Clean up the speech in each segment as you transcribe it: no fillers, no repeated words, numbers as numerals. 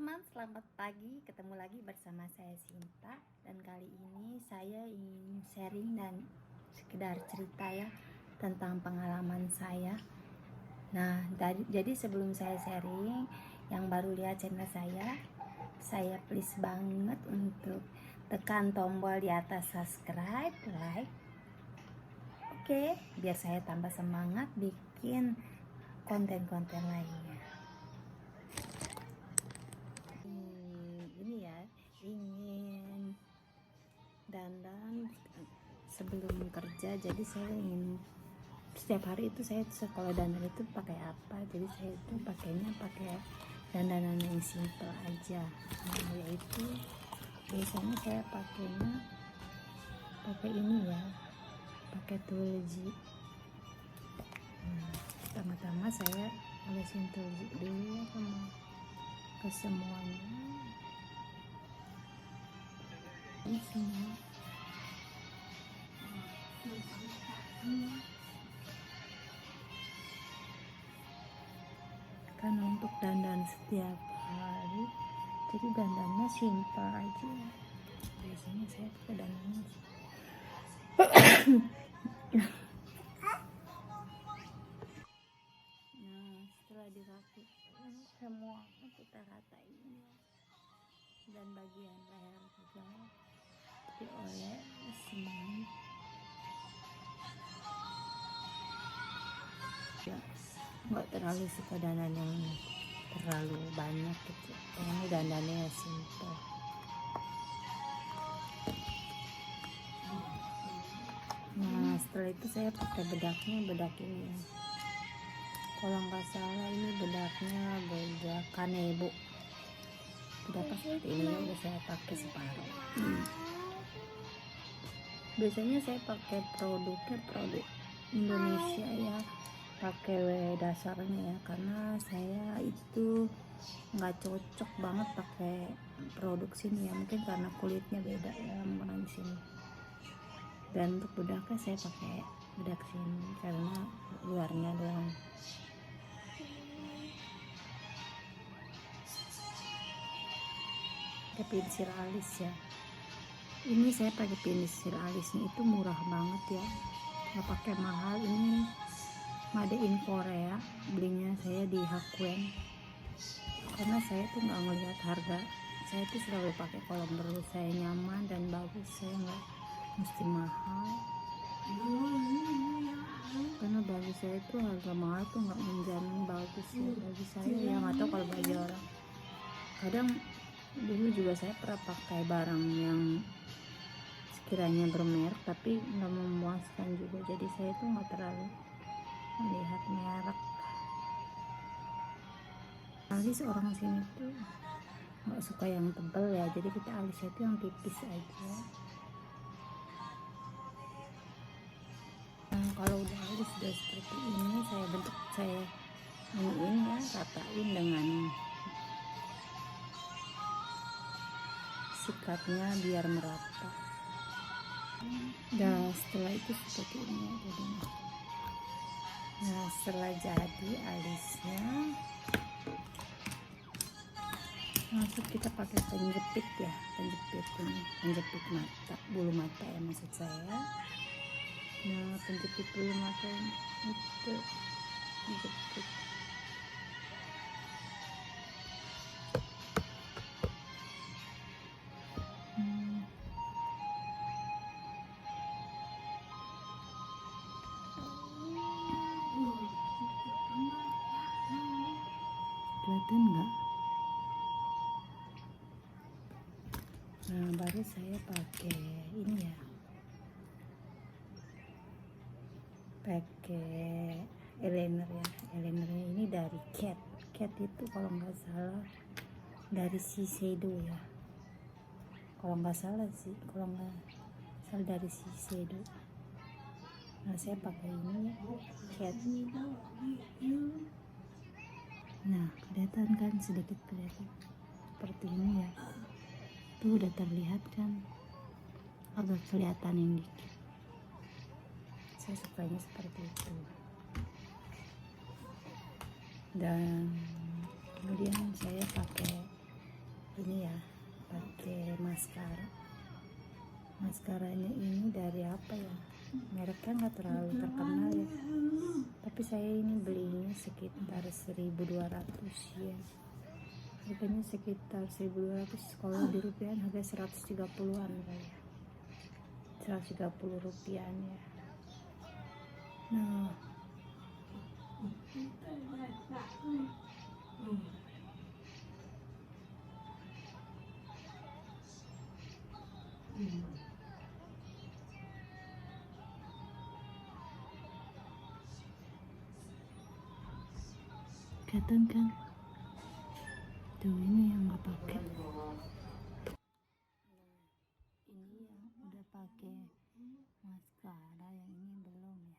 teman-teman, selamat pagi. Ketemu lagi bersama saya Sinta. Dan kali ini saya ingin sharing dan sekedar cerita ya tentang pengalaman saya. Nah, jadi sebelum saya sharing, yang baru lihat channel saya please banget untuk tekan tombol di atas subscribe, like. Oke, biar saya tambah semangat bikin konten-konten lainnya. Ingin dandan sebelum kerja, jadi saya ingin setiap hari itu saya kalau dandan itu pakai apa, jadi saya itu pakainya pakai dandanan yang simple aja. Nah, yaitu biasanya saya pakainya pakai ini ya, pakai tulji. Pertama-tama saya olesin tulji dulu ya ke semuanya. Kan untuk dandan setiap hari, jadi dandannya simpel aja. Biasanya saya pakai dandannya nah, setelah dirapi semua kita ratain dan bagian leher juga dioles semuanya ya. Nggak terlalu suka dandan yang terlalu banyak gitu, ini dandannya simple. Nah, setelah itu saya pakai bedak ini ya. Kalau nggak salah ini bedaknya bedak Kanebo. Bedak seperti ini udah saya pakai separuh. Biasanya saya pakai produk Indonesia ya, pakai dasarnya ya, karena saya itu nggak cocok banget pakai produk sini ya, mungkin karena kulitnya beda ya orang di sini. Dan untuk bedaknya saya pakai bedak sini karena luarnya doang. Pakai pensil alis ya, ini saya pakai pensil alisnya itu murah banget ya, nggak pakai mahal. Ini made in Korea, belinya saya di Hakuen. Karena saya tuh nggak ngelihat harga, saya tuh selalu pakai kalau menurut saya nyaman dan bagus, saya nggak mesti mahal. Karena bagi saya itu harga mahal tuh nggak menjamin bagus ya bagi saya ya, nggak tahu kalau bagi orang. Kadang dulu juga saya pernah pakai barang yang sekiranya bermerek tapi nggak memuaskan juga, jadi saya tuh nggak terlalu melihat merek. Alis orang sini tuh nggak suka yang tebal ya, jadi kita alisnya itu yang tipis aja. Nah, kalau udah alis sudah seperti ini, saya iniin ya, ratain dengan sikatnya biar merata. Nah, setelah itu seperti ini ya jadinya. Nah, setelah jadi alisnya, langsung kita pakai penjepit ya, penjepit mata, bulu mata ya maksud saya. Nah, penjepit bulu mata itu dijepit. Kelihatan nggak? Nah, baru saya pakai ini ya, pakai eyeliner ya. Eyelinernya ini dari Cat itu kalau nggak salah dari Shiseido ya, kalau nggak salah dari Shiseido. Nah, saya pakai ini Cat. Nah, kelihatan kan, sedikit kelihatan seperti ini ya, tuh udah terlihat kan, agak kelihatan yang dikit. Saya sukanya seperti itu. Dan kemudian saya pakai maskaranya ini dari apa ya, mereknya nggak terlalu terkenal ya, tapi saya ini belinya sekitar 1.200 ya, harganya sekitar 1.200, kalau di rupiah harga 130-an kali ya, 130 rupiah ya. Nah, kelihatan kan tuh, ini yang nggak pakai, ini yang udah pakai maskara, yang ini belum ya.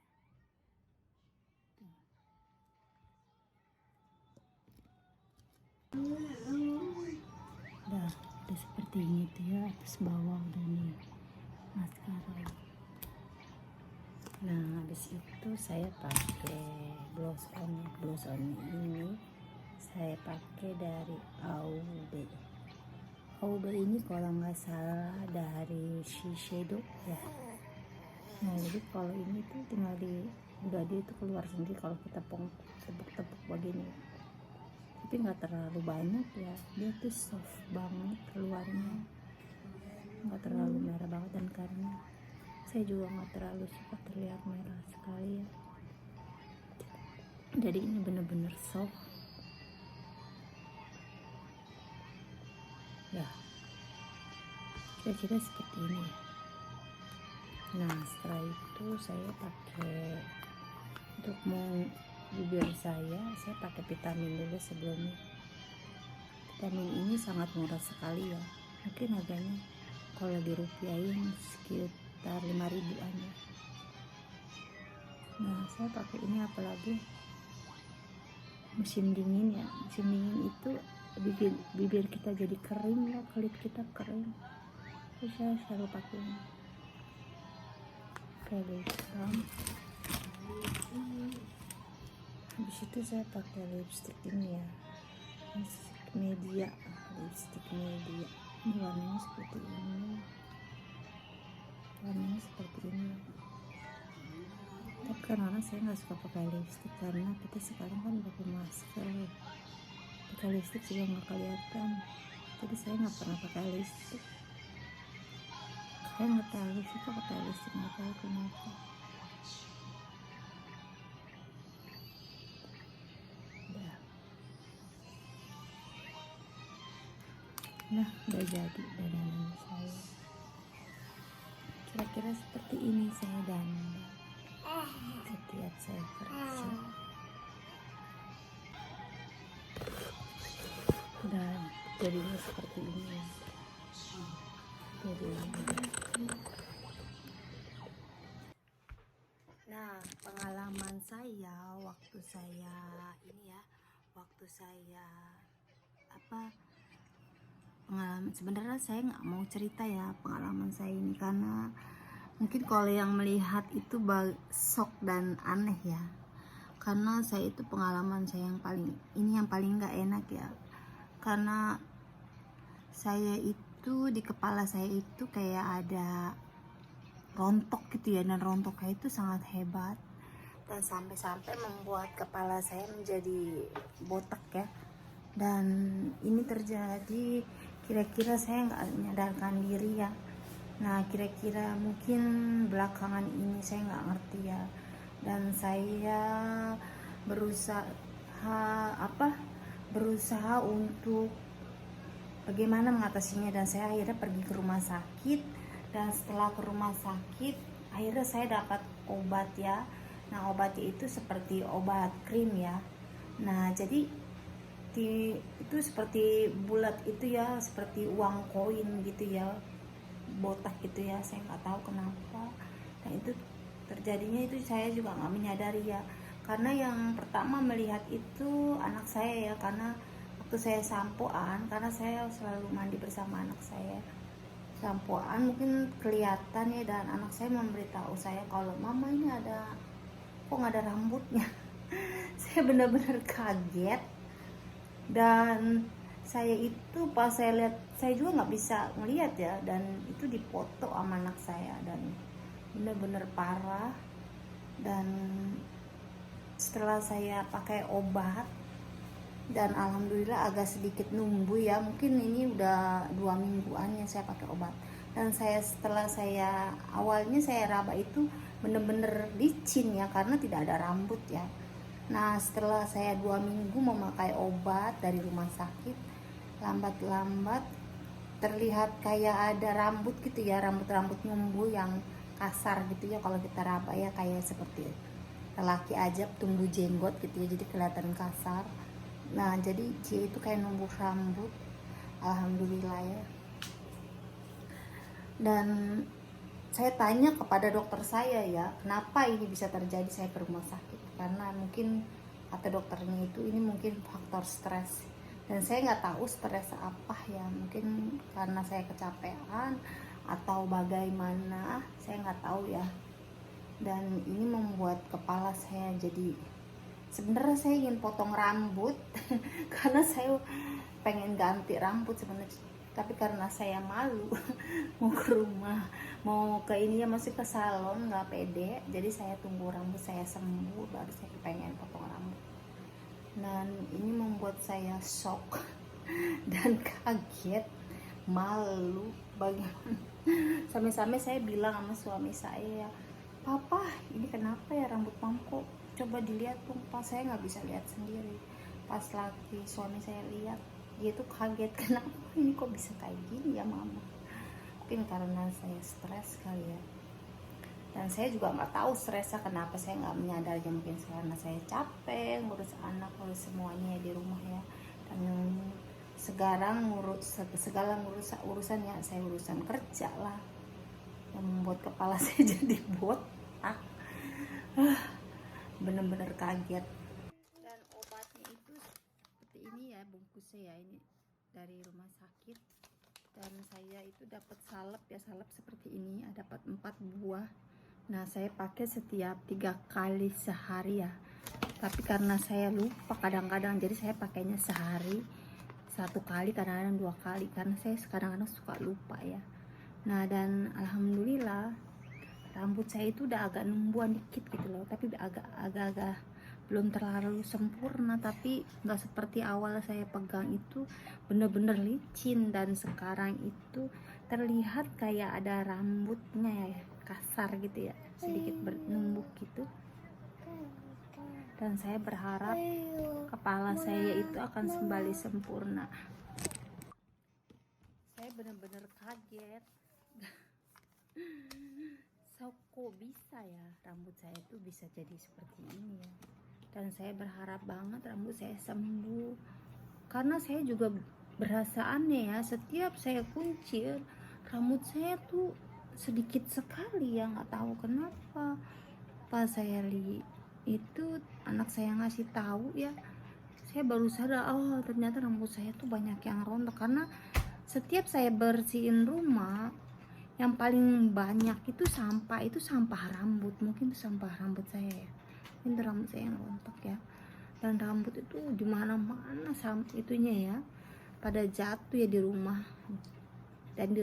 Tuh. Udah seperti ini tuh ya, atas bawah udah nih maskara. Nah, habis itu saya pakai blush on ini saya pakai dari Aude ini kalau nggak salah dari Shiseido ya. Nah, jadi kalau ini tuh tinggal udah dia tuh keluar sendiri kalau kita tepuk-tepuk begini, tapi nggak terlalu banyak ya, dia tuh soft banget keluarnya, nggak terlalu merah banget, dan karena saya juga nggak terlalu suka terlihat merah sekali ya, jadi ini bener-bener soft ya, kira-kira seperti ini ya. Nah, setelah itu saya pakai untuk bibir saya pakai vitamin dulu sebelumnya. Vitamin ini sangat murah sekali ya, mungkin harganya kalau dirupiahin sekitar 5.000-an ya. Nah, saya pakai ini apalagi musim dingin ya, musim dingin itu bibir kita jadi kering ya, kulit kita kering, terus saya selalu pakai ini. Lip balm. Habis itu saya pakai lipstick ini ya, lipstick media, ini warnanya seperti ini, tapi karena saya nggak suka pakai lipstick karena kita sekarang kan pakai masker, pakai lipstick juga nggak kelihatan, jadi saya nggak pernah pakai lipstick. Saya nggak terlalu suka pakai lipstick, nggak tahu kenapa. Nah, udah jadi dandanan saya. Kira-kira seperti ini saya dandan setiap saya kerja. Dan jadinya seperti ini. Nah, pengalaman saya waktu saya pengalaman, sebenarnya saya nggak mau cerita ya pengalaman saya ini, karena mungkin kalau yang melihat itu shock dan aneh ya, karena saya itu pengalaman saya yang paling nggak enak ya, karena saya itu di kepala saya itu kayak ada rontok gitu ya, dan rontoknya itu sangat hebat dan sampai membuat kepala saya menjadi botak ya. Dan ini terjadi kira-kira saya nggak menyadarkan diri ya. Nah, kira-kira mungkin belakangan ini saya nggak ngerti ya, dan saya berusaha untuk bagaimana mengatasinya, dan saya akhirnya pergi ke rumah sakit. Dan setelah ke rumah sakit akhirnya saya dapat obat ya. Nah, obatnya itu seperti obat krim ya. Nah, jadi itu seperti bulat itu ya, seperti uang koin gitu ya, botak gitu ya, saya nggak tahu kenapa. Nah, itu terjadinya itu saya juga nggak menyadari ya, karena yang pertama melihat itu anak saya ya, karena waktu saya sampoan, karena saya selalu mandi bersama anak saya, sampoan mungkin kelihatan ya, dan anak saya memberitahu saya kalau mama ini kok nggak ada rambutnya. Saya benar-benar kaget, dan saya itu pas saya lihat, saya juga nggak bisa ngelihat ya, dan itu dipoto sama anak saya, dan bener-bener parah. Dan setelah saya pakai obat, dan alhamdulillah agak sedikit numbuh ya, mungkin ini udah 2 mingguan yang saya pakai obat. Dan setelah saya awalnya saya raba itu bener-bener licin ya, karena tidak ada rambut ya. Nah setelah saya 2 minggu memakai obat dari rumah sakit, lambat-lambat terlihat kayak ada rambut gitu ya, rambut-rambut numbuh yang kasar gitu ya kalau kita raba ya, kayak seperti lelaki aja tumbuh jenggot gitu ya, jadi kelihatan kasar. Nah jadi dia itu kayak numbuh rambut, alhamdulillah ya. Dan saya tanya kepada dokter saya ya, kenapa ini bisa terjadi, saya ke rumah sakit, karena mungkin kata dokternya itu ini mungkin faktor stres. Dan saya nggak tahu stres apa ya, mungkin karena saya kecapean atau bagaimana, saya nggak tahu ya. Dan ini membuat kepala saya jadi, sebenarnya saya ingin potong rambut karena saya pengen ganti rambut sebenarnya, tapi karena saya malu mau ke rumah, mau ke ini ya, masih ke salon, nggak pede, jadi saya tunggu rambut saya sembuh baru saya pengen potong rambut. Dan ini membuat saya shock dan kaget, malu, bagaimana. Sampai-sampai saya bilang sama suami saya, papa ini kenapa ya rambut mangkok, coba dilihat dong pas, saya nggak bisa lihat sendiri. Pas lagi suami saya lihat, dia tuh kaget, kenapa ini kok bisa kayak gini ya mama. Mungkin karena saya stres kali ya, dan saya juga nggak tahu stresnya kenapa, saya nggak menyadari, mungkin karena saya capek ngurus anak, ngurus semuanya di rumah ya. Dan sekarang segala urusan ya, saya urusan kerja lah yang membuat kepala saya jadi botak. Bener-bener kaget. Dan obatnya itu seperti ini ya bungkusnya ya, ini dari rumah sakit. Dan saya itu dapat salep ya, salep seperti ini, dapat 4 buah. Nah saya pakai setiap 3 kali sehari ya, tapi karena saya lupa kadang-kadang, jadi saya pakainya sehari 1 kali, kadang-kadang 2 kali, karena saya kadang-kadang suka lupa ya. Nah dan alhamdulillah rambut saya itu udah agak numbuhan dikit gitu loh, tapi agak belum terlalu sempurna, tapi nggak seperti awal saya pegang itu bener-bener licin. Dan sekarang itu terlihat kayak ada rambutnya ya, kasar gitu ya, sedikit bernumbuk gitu. Dan saya berharap kepala saya itu akan kembali sempurna. Saya bener-bener kaget. So, kok bisa ya rambut saya tuh bisa jadi seperti ini ya. Dan saya berharap banget rambut saya sembuh, karena saya juga berasa aneh ya, setiap saya kuncir rambut saya tuh sedikit sekali ya, nggak tahu kenapa. Pas saya itu anak saya ngasih tahu ya, saya baru sadar, oh ternyata rambut saya tuh banyak yang rontok. Karena setiap saya bersihin rumah, yang paling banyak itu sampah rambut, mungkin itu sampah rambut saya ya, ini rambut saya yang rontok ya. Dan rambut itu di mana-mana itunya ya, pada jatuh ya di rumah. Dan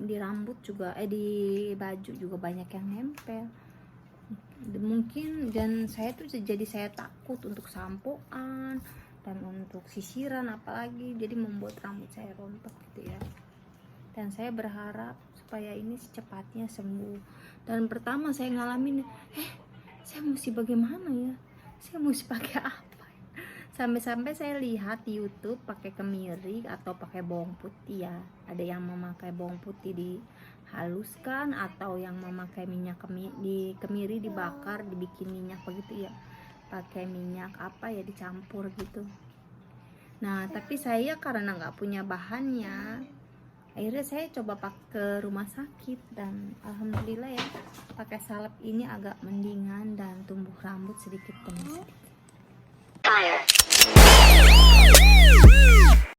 di rambut juga, di baju juga banyak yang nempel mungkin. Dan saya tuh jadi saya takut untuk sampoan dan untuk sisiran apalagi, jadi membuat rambut saya rontok gitu ya. Dan saya berharap supaya ini secepatnya sembuh. Dan pertama saya ngalamin, saya mesti bagaimana ya, saya mesti pakai apa ya? Sampai-sampai saya lihat di YouTube pakai kemiri atau pakai bawang putih ya. Ada yang memakai bawang putih dihaluskan, atau yang memakai minyak kemiri dibakar, dibikin minyak begitu ya, pakai minyak apa ya, dicampur gitu. Nah tapi saya karena nggak punya bahannya, akhirnya saya coba pakai ke rumah sakit. Dan alhamdulillah ya, pakai salep ini agak mendingan dan tumbuh rambut sedikit demi sedikit.